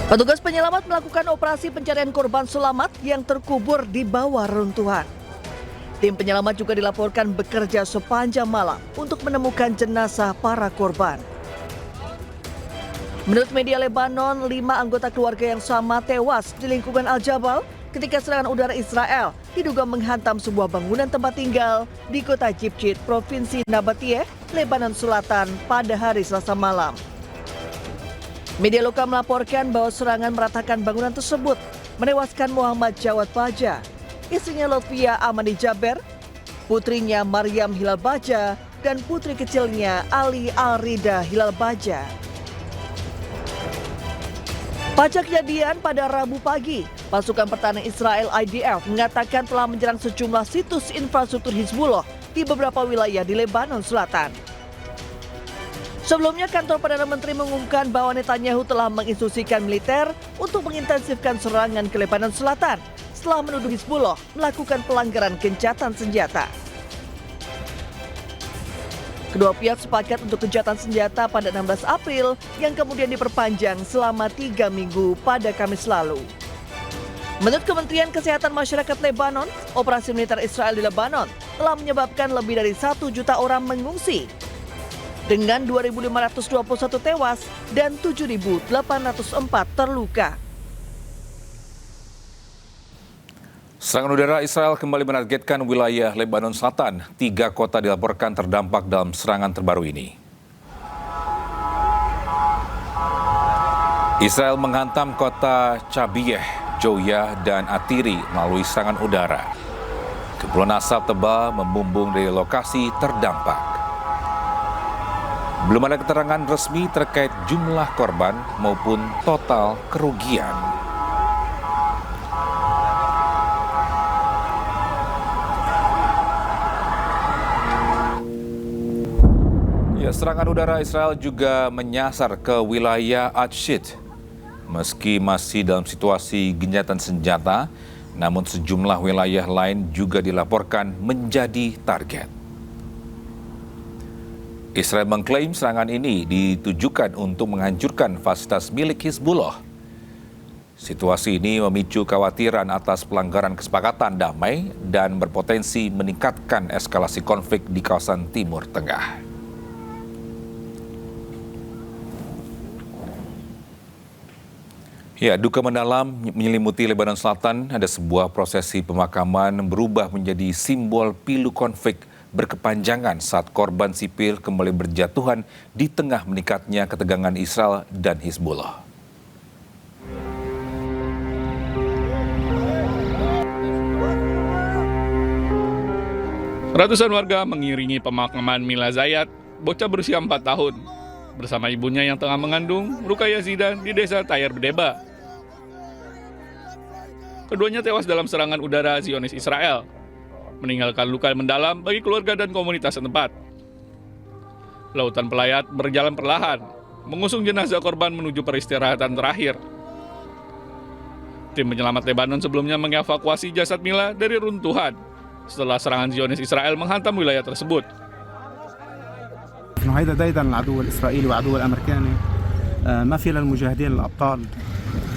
Petugas penyelamat melakukan operasi pencarian korban selamat yang terkubur di bawah reruntuhan. Tim penyelamat juga dilaporkan bekerja sepanjang malam untuk menemukan jenazah para korban. Menurut media Lebanon, 5 anggota keluarga yang sama tewas di lingkungan Al-Jabal ketika serangan udara Israel diduga menghantam sebuah bangunan tempat tinggal di kota Jibjit, Provinsi Nabatiyeh, Lebanon Selatan pada hari Selasa malam. Media lokal melaporkan bahwa serangan meratakan bangunan tersebut menewaskan Muhammad Jawad Baja, istrinya Lutfia Amani Jaber, putrinya Maryam Hilal Baja, dan putri kecilnya Ali Al-Rida Hilal Baja. Pasca kejadian pada Rabu pagi, pasukan pertahanan Israel IDF mengatakan telah menyerang sejumlah situs infrastruktur Hizbullah di beberapa wilayah di Lebanon Selatan. Sebelumnya, kantor Perdana Menteri mengumumkan bahwa Netanyahu telah menginstruksikan militer untuk mengintensifkan serangan ke Lebanon Selatan setelah menuduh Hizbullah melakukan pelanggaran gencatan senjata. Kedua pihak sepakat untuk gencatan senjata pada 16 April yang kemudian diperpanjang selama 3 minggu pada Kamis lalu. Menurut Kementerian Kesehatan Masyarakat Lebanon, operasi militer Israel di Lebanon telah menyebabkan lebih dari 1 juta orang mengungsi, dengan 2.521 tewas dan 7.804 terluka. Serangan udara Israel kembali menargetkan wilayah Lebanon Selatan. 3 kota dilaporkan terdampak dalam serangan terbaru ini. Israel menghantam kota Chabiyeh, Joya, dan Atiri melalui serangan udara. Kepulan asap tebal membumbung dari lokasi terdampak. Belum ada keterangan resmi terkait jumlah korban maupun total kerugian. Serangan udara Israel juga menyasar ke wilayah Atshid. Meski masih dalam situasi gencatan senjata, namun sejumlah wilayah lain juga dilaporkan menjadi target. Israel mengklaim serangan ini ditujukan untuk menghancurkan fasilitas milik Hizbullah. Situasi ini memicu kekhawatiran atas pelanggaran kesepakatan damai dan berpotensi meningkatkan eskalasi konflik di kawasan Timur Tengah. Duka mendalam menyelimuti Lebanon Selatan. Ada sebuah prosesi pemakaman berubah menjadi simbol pilu konflik berkepanjangan saat korban sipil kembali berjatuhan di tengah meningkatnya ketegangan Israel dan Hizbullah. Ratusan warga mengiringi pemakaman Mila Zayat, bocah berusia 4 tahun, bersama ibunya yang tengah mengandung, Rukaya Zidan, di desa Tayar Bedeba. Keduanya tewas dalam serangan udara Zionis Israel, meninggalkan luka mendalam bagi keluarga dan komunitas setempat. Lautan pelayat berjalan perlahan, mengusung jenazah korban menuju peristirahatan terakhir. Tim penyelamat Lebanon sebelumnya mengevakuasi jasad Mila dari runtuhan setelah serangan Zionis Israel menghantam wilayah tersebut. هذا دايما العدو الإسرائيلي وعدو الأمريكاني ما في للمجاهدين الأبطال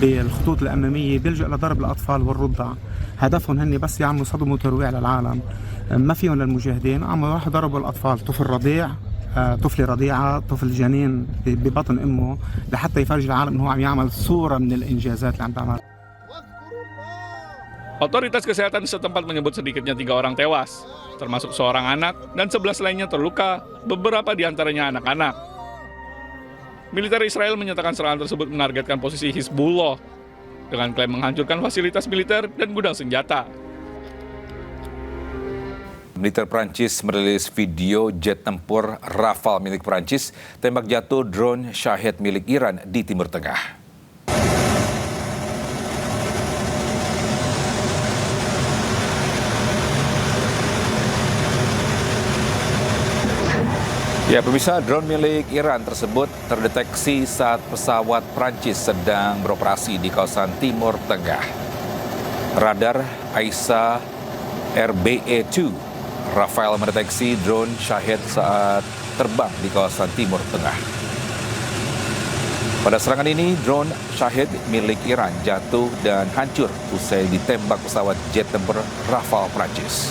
بالخطوط الأمامية بيلجأ لضرب الأطفال والرضع. هدفهم هن بس يعملوا صدمة وترويع للعالم. ما فيهم للمجاهدين، عم راح ضربوا الأطفال، طفل رضيع، طفل رضيعة، طفل جنين ببطن أمه، لحتى يفرج العالم إنه عم يعمل صورة من الإنجازات اللي عم تعمل. Otoritas kesehatan setempat menyebut sedikitnya 3 orang tewas, termasuk seorang anak dan 11 lainnya terluka, beberapa diantaranya anak-anak. Militer Israel menyatakan serangan tersebut menargetkan posisi Hizbullah dengan klaim menghancurkan fasilitas militer dan gudang senjata. Militer Prancis merilis video jet tempur Rafale milik Prancis tembak jatuh drone Shahed milik Iran di Timur Tengah. Pemirsa, drone milik Iran tersebut terdeteksi saat pesawat Prancis sedang beroperasi di kawasan Timur Tengah. Radar AISA RBE-2 Rafale mendeteksi drone Shahed saat terbang di kawasan Timur Tengah. Pada serangan ini, drone Shahid milik Iran jatuh dan hancur usai ditembak pesawat jet tempur Rafale Prancis.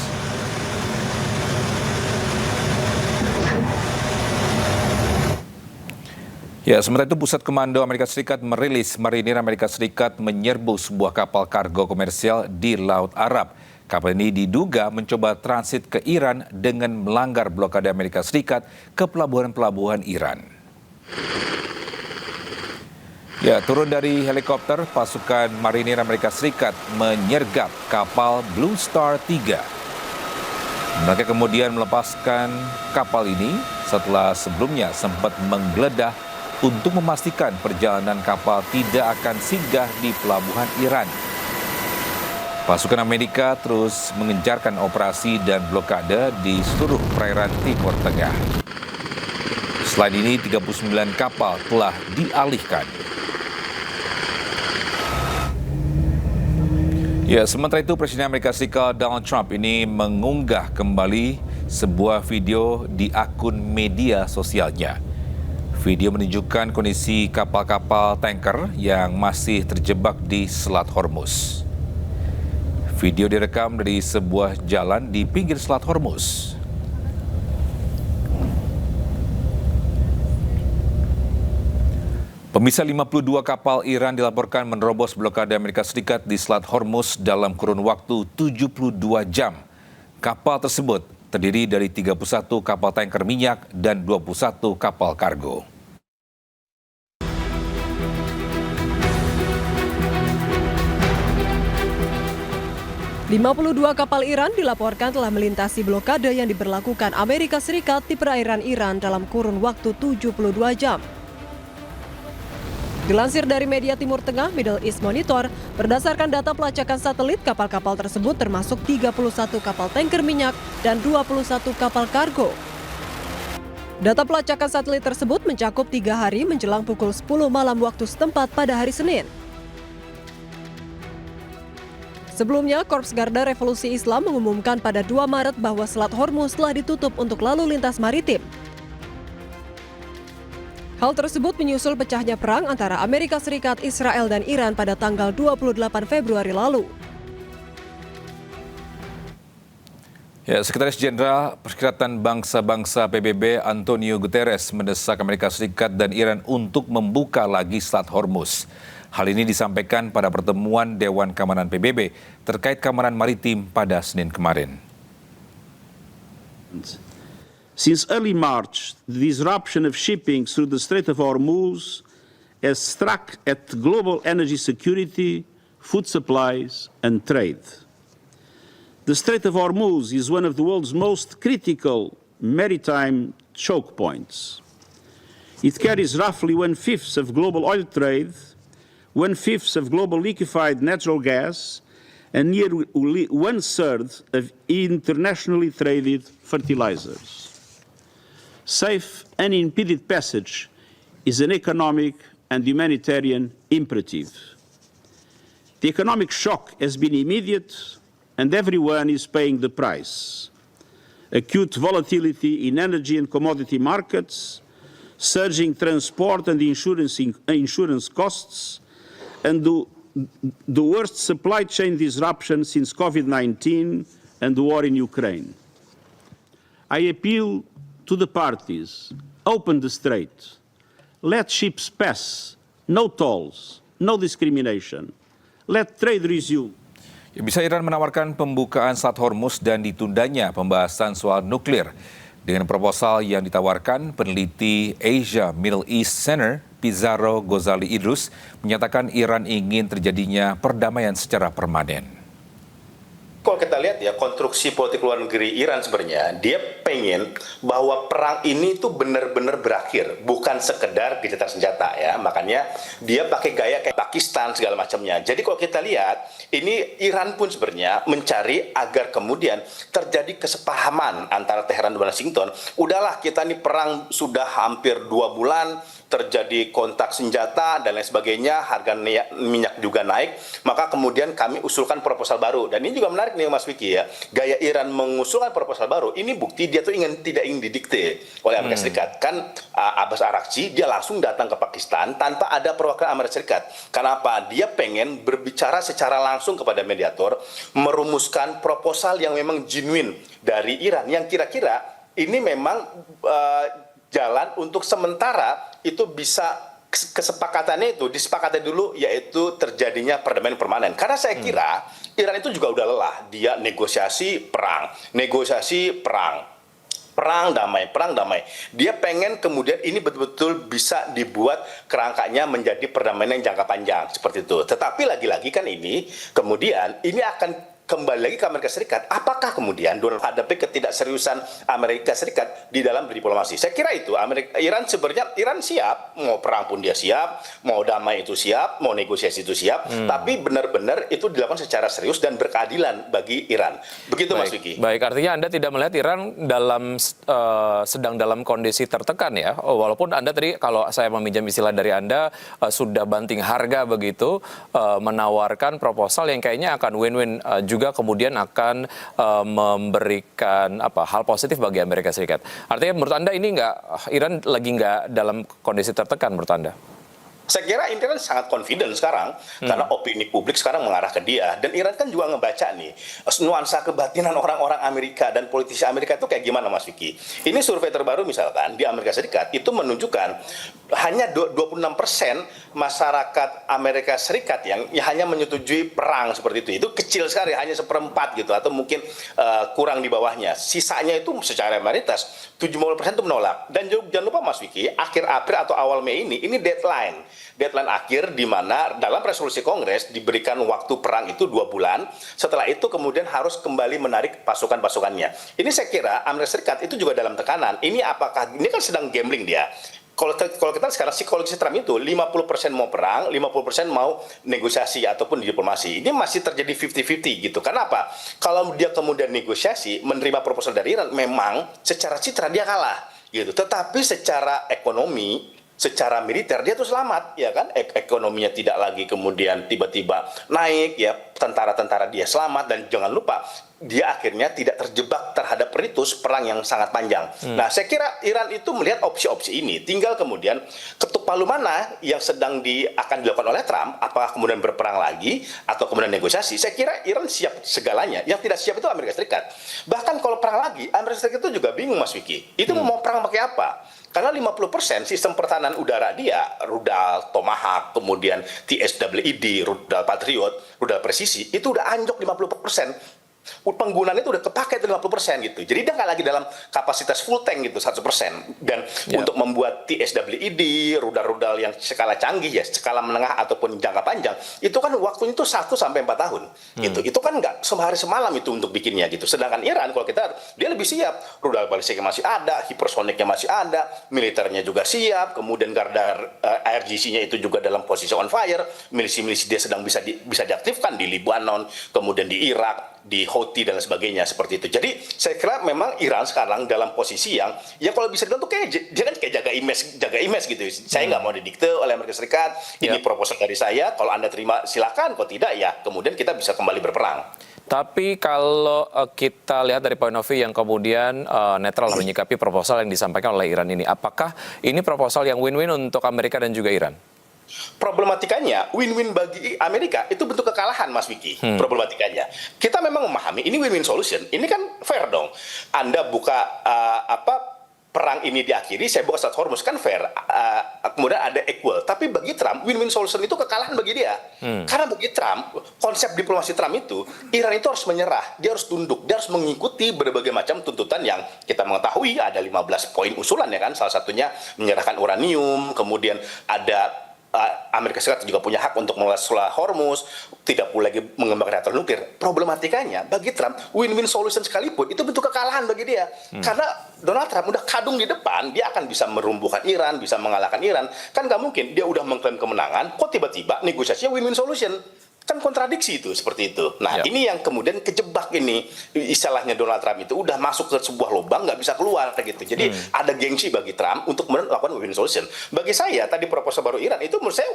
Ya, sementara itu Pusat Komando Amerika Serikat merilis marinir Amerika Serikat menyerbu sebuah kapal kargo komersial di Laut Arab. Kapal ini diduga mencoba transit ke Iran dengan melanggar blokade Amerika Serikat ke pelabuhan-pelabuhan Iran. Ya, turun dari helikopter, pasukan marinir Amerika Serikat menyergap kapal Blue Star 3. Mereka kemudian melepaskan kapal ini setelah sebelumnya sempat menggeledah untuk memastikan perjalanan kapal tidak akan singgah di pelabuhan Iran. Pasukan Amerika terus mengencarkan operasi dan blokade di seluruh perairan Timur Tengah. Selain ini, 39 kapal telah dialihkan. Ya, sementara itu Presiden Amerika Serikat Donald Trump ini mengunggah kembali sebuah video di akun media sosialnya. Video menunjukkan kondisi kapal-kapal tanker yang masih terjebak di Selat Hormuz. Video direkam dari sebuah jalan di pinggir Selat Hormuz. Pemirsa, 52 kapal Iran dilaporkan menerobos blokade Amerika Serikat di Selat Hormuz dalam kurun waktu 72 jam. Kapal tersebut terdiri dari 31 kapal tanker minyak dan 21 kapal kargo. "52 kapal Iran dilaporkan telah melintasi blokade yang diberlakukan Amerika Serikat di perairan Iran dalam kurun waktu 72 jam. Dilansir dari media Timur Tengah Middle East Monitor, berdasarkan data pelacakan satelit, kapal-kapal tersebut termasuk 31 kapal tanker minyak dan 21 kapal kargo. Data pelacakan satelit tersebut mencakup 3 hari menjelang pukul 10 malam waktu setempat pada hari Senin. Sebelumnya, Korps Garda Revolusi Islam mengumumkan pada 2 Maret bahwa Selat Hormuz telah ditutup untuk lalu lintas maritim. Hal tersebut menyusul pecahnya perang antara Amerika Serikat, Israel, dan Iran pada tanggal 28 Februari lalu. Ya, Sekretaris Jenderal Perserikatan Bangsa-Bangsa PBB Antonio Guterres mendesak Amerika Serikat dan Iran untuk membuka lagi Selat Hormuz. Hal ini disampaikan pada pertemuan Dewan Keamanan PBB terkait keamanan maritim pada Senin kemarin. Since early March, the disruption of shipping through the Strait of Hormuz has struck at global energy security, food supplies, and trade. The Strait of Hormuz is one of the world's most critical maritime choke points. It carries roughly 1/5 of global oil trade, 1/5 of global liquefied natural gas, and nearly 1/3 of internationally traded fertilizers. Safe, unimpeded passage is an economic and humanitarian imperative. The economic shock has been immediate, and everyone is paying the price. Acute volatility in energy and commodity markets, surging transport and insurance costs, and the worst supply chain disruption since COVID-19 and the war in Ukraine. I appeal to the parties, open the strait, let ships pass, no tolls, no discrimination, let trade resume. Ya, bisa Iran menawarkan pembukaan Selat Hormuz dan ditundanya pembahasan soal nuklir. Dengan proposal yang ditawarkan, peneliti Asia Middle East Center Pizarro Ghazali Idrus menyatakan Iran ingin terjadinya perdamaian secara permanen. Kalau kita lihat ya, konstruksi politik luar negeri Iran sebenarnya, dia pengen bahwa perang ini tuh benar-benar berakhir, bukan sekedar gencatan senjata ya. Makanya dia pakai gaya kayak Pakistan segala macamnya. Jadi kalau kita lihat, ini Iran pun sebenarnya mencari agar kemudian terjadi kesepahaman antara Teheran dan Washington. Udahlah, kita nih perang sudah hampir 2 bulan, terjadi kontak senjata dan lain sebagainya, harga minyak juga naik, maka kemudian kami usulkan proposal baru. Dan ini juga menarik menarik nih Mas Vicky ya. Gaya Iran mengusulkan proposal baru, ini bukti dia tuh tidak ingin didikte oleh Amerika Serikat. Kan Abbas Araghchi dia langsung datang ke Pakistan tanpa ada perwakilan Amerika Serikat. Kenapa? Dia pengen berbicara secara langsung kepada mediator, merumuskan proposal yang memang genuine dari Iran yang kira-kira ini memang jalan untuk sementara itu bisa kesepakatannya itu disepakati dulu, yaitu terjadinya perdamaian permanen. Karena saya kira Iran itu juga udah lelah, dia negosiasi perang, perang damai. Dia pengen kemudian ini betul-betul bisa dibuat kerangkanya menjadi perdamaian yang jangka panjang seperti itu. Tetapi lagi-lagi kan ini kemudian ini akan kembali lagi ke Amerika Serikat. Apakah kemudian Donald hadapi ketidakseriusan Amerika Serikat di dalam diplomasi? Saya kira itu Iran sebenarnya siap, mau perang pun dia siap, mau damai itu siap, mau negosiasi itu siap. Tapi benar-benar itu dilakukan secara serius dan berkeadilan bagi Iran. Begitu Mas Vicky. Baik, artinya Anda tidak melihat Iran sedang dalam kondisi tertekan ya. Walaupun Anda tadi kalau saya meminjam istilah dari Anda sudah banting harga begitu, menawarkan proposal yang kayaknya akan win-win juga kemudian akan memberikan hal positif bagi Amerika Serikat. Artinya menurut Anda ini Iran lagi nggak dalam kondisi tertekan menurut Anda? Saya kira Iran sangat confident sekarang karena opini publik sekarang mengarah ke dia, dan Iran kan juga ngebaca nih nuansa kebatinan orang-orang Amerika dan politisi Amerika itu kayak gimana Mas Vicky. Ini survei terbaru misalkan di Amerika Serikat itu menunjukkan hanya 26% masyarakat Amerika Serikat yang hanya menyetujui perang seperti itu. Itu kecil sekali, hanya 1/4 gitu atau mungkin kurang di bawahnya. Sisanya itu secara mayoritas 70% itu menolak. Dan jangan lupa Mas Vicky, akhir April atau awal Mei ini deadline akhir di mana dalam resolusi Kongres diberikan waktu perang itu 2 bulan. Setelah itu kemudian harus kembali menarik pasukan-pasukannya. Ini saya kira Amerika Serikat itu juga dalam tekanan. Ini kan sedang gambling dia. Kalau kita sekarang psikologi Trump itu 50% mau perang, 50% mau negosiasi ataupun diplomasi. Ini masih terjadi 50-50 gitu. Kenapa? Kalau dia kemudian negosiasi, menerima proposal dari Iran, memang secara citra dia kalah gitu. Tetapi secara ekonomi, secara militer dia tuh selamat, ya kan? Ekonominya tidak lagi kemudian tiba-tiba naik, ya tentara-tentara dia selamat, dan jangan lupa dia akhirnya tidak terjebak terhadap ritus perang yang sangat panjang. Nah, saya kira Iran itu melihat opsi-opsi ini. Tinggal kemudian ketuk palu mana yang sedang akan dilakukan oleh Trump, apakah kemudian berperang lagi atau kemudian negosiasi. Saya kira Iran siap segalanya. Yang tidak siap itu Amerika Serikat. Bahkan kalau perang lagi, Amerika Serikat itu juga bingung Mas Vicky. Itu mau perang pakai apa? Karena 50% sistem pertahanan udara dia, rudal Tomahawk, kemudian TSWID, rudal Patriot, rudal presisi, itu udah anjlok 50%. Penggunaannya itu udah kepake itu 50% gitu. Jadi dia nggak lagi dalam kapasitas full tank gitu 100%. Dan untuk membuat TSWID, rudal-rudal yang skala canggih ya, skala menengah ataupun jangka panjang, itu kan waktunya itu 1 sampai 4 tahun. Gitu. Itu kan nggak sehari semalam itu untuk bikinnya gitu. Sedangkan Iran kalau dia lebih siap, rudal balistiknya masih ada, hipersoniknya masih ada, militernya juga siap, kemudian garda IRGC-nya itu juga dalam posisi on fire, milisi-milisi dia sedang bisa diaktifkan di Lebanon, kemudian di Irak, di Houthi dan sebagainya seperti itu. Jadi saya kira memang Iran sekarang dalam posisi yang ya kalau bisa dibilang tuh kayak dia kan kayak jaga image gitu. Saya nggak mau didikte oleh Amerika Serikat. Ini proposal dari saya. Kalau Anda terima silakan. Kalau tidak ya kemudian kita bisa kembali berperang. Tapi kalau kita lihat dari point of view yang kemudian netral menyikapi proposal yang disampaikan oleh Iran ini, apakah ini proposal yang win-win untuk Amerika dan juga Iran? Problematikanya win-win bagi Amerika itu bentuk kekalahan Mas Vicky. Problematikanya kita memang memahami ini win-win solution, ini kan fair dong. Anda buka perang ini diakhiri, saya buka Strait Hormuz, kan fair, kemudian ada equal. Tapi bagi Trump win-win solution itu kekalahan bagi dia. Karena bagi Trump, konsep diplomasi Trump itu Iran itu harus menyerah, dia harus tunduk, dia harus mengikuti berbagai macam tuntutan yang kita mengetahui ada 15 poin usulan ya kan. Salah satunya menyerahkan uranium, kemudian ada Amerika Serikat juga punya hak untuk mengelola Strait Hormuz, tidak boleh lagi mengembangkan reaktor nuklir. Problematikanya bagi Trump win-win solution sekalipun itu bentuk kekalahan bagi dia. Karena Donald Trump udah kadung di depan, dia akan bisa merumbuhkan Iran, bisa mengalahkan Iran. Kan nggak mungkin dia udah mengklaim kemenangan, kok tiba-tiba negosiasinya win-win solution. Kan kontradiksi itu seperti itu. Nah ini yang kemudian kejebak ini, istilahnya Donald Trump itu udah masuk ke sebuah lubang nggak bisa keluar gitu. Jadi ada gengsi bagi Trump untuk melakukan win-win solution. Bagi saya tadi proposal baru Iran itu menurut saya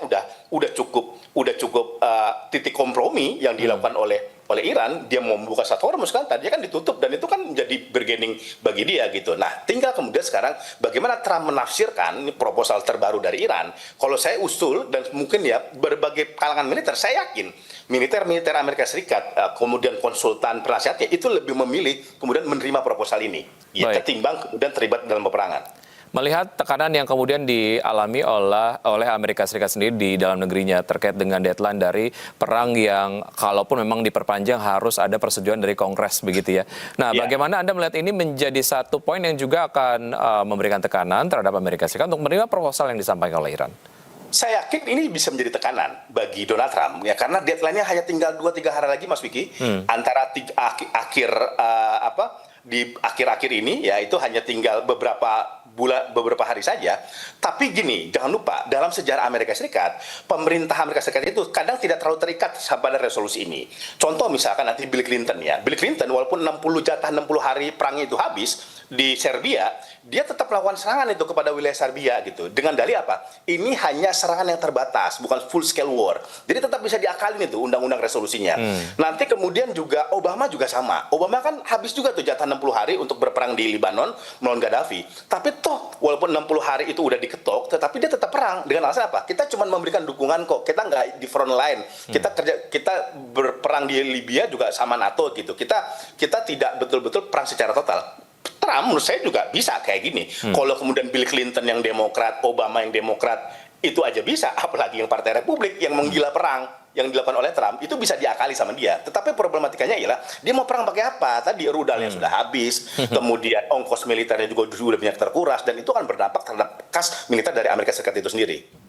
udah cukup titik kompromi yang dilakukan oleh oleh Iran, dia mau membuka Strait Hormuz kan tadinya kan ditutup dan itu kan menjadi bargaining bagi dia gitu. Nah, tinggal kemudian sekarang bagaimana Trump menafsirkan ini proposal terbaru dari Iran. Kalau saya usul dan mungkin ya berbagai kalangan militer, saya yakin militer Amerika Serikat kemudian konsultan penasihatnya itu lebih memilih kemudian menerima proposal ini ya, ketimbang kemudian terlibat dalam peperangan. Melihat tekanan yang kemudian dialami oleh Amerika Serikat sendiri di dalam negerinya terkait dengan deadline dari perang yang kalaupun memang diperpanjang harus ada persetujuan dari Kongres begitu ya. Nah, bagaimana Anda melihat ini menjadi satu poin yang juga akan memberikan tekanan terhadap Amerika Serikat untuk menerima proposal yang disampaikan oleh Iran? Saya yakin ini bisa menjadi tekanan bagi Donald Trump ya, karena deadline-nya hanya tinggal 2-3 hari lagi, Mas Vicky, antara di akhir-akhir ini ya itu hanya tinggal beberapa hari saja. Tapi gini, jangan lupa dalam sejarah Amerika Serikat, pemerintah Amerika Serikat itu kadang tidak terlalu terikat pada resolusi ini. Contoh misalkan nanti Bill Clinton ya. Bill Clinton walaupun 60 hari perangnya itu habis di Serbia, dia tetap melakukan serangan itu kepada wilayah Serbia gitu. Dengan dalih apa? Ini hanya serangan yang terbatas, bukan full scale war. Jadi tetap bisa diakalin itu undang-undang resolusinya. Nanti kemudian juga Obama juga sama. Obama kan habis juga tuh jatah 60 hari untuk berperang di Lebanon melawan Gaddafi. Tapi toh walaupun 60 hari itu udah diketok, tetapi dia tetap perang dengan alasan apa? Kita cuma memberikan dukungan kok. Kita nggak di front line. Kita berperang di Libya juga sama NATO gitu. Kita tidak betul-betul perang secara total. Trump menurut saya juga bisa kayak gini. Kalau kemudian Bill Clinton yang Demokrat, Obama yang Demokrat, itu aja bisa. Apalagi yang Partai Republik yang menggila perang yang dilakukan oleh Trump, itu bisa diakali sama dia. Tetapi problematikanya ialah, dia mau perang pakai apa? Tadi rudalnya sudah habis, kemudian ongkos militernya juga sudah banyak terkuras, dan itu akan berdampak terhadap kas militer dari Amerika Serikat itu sendiri.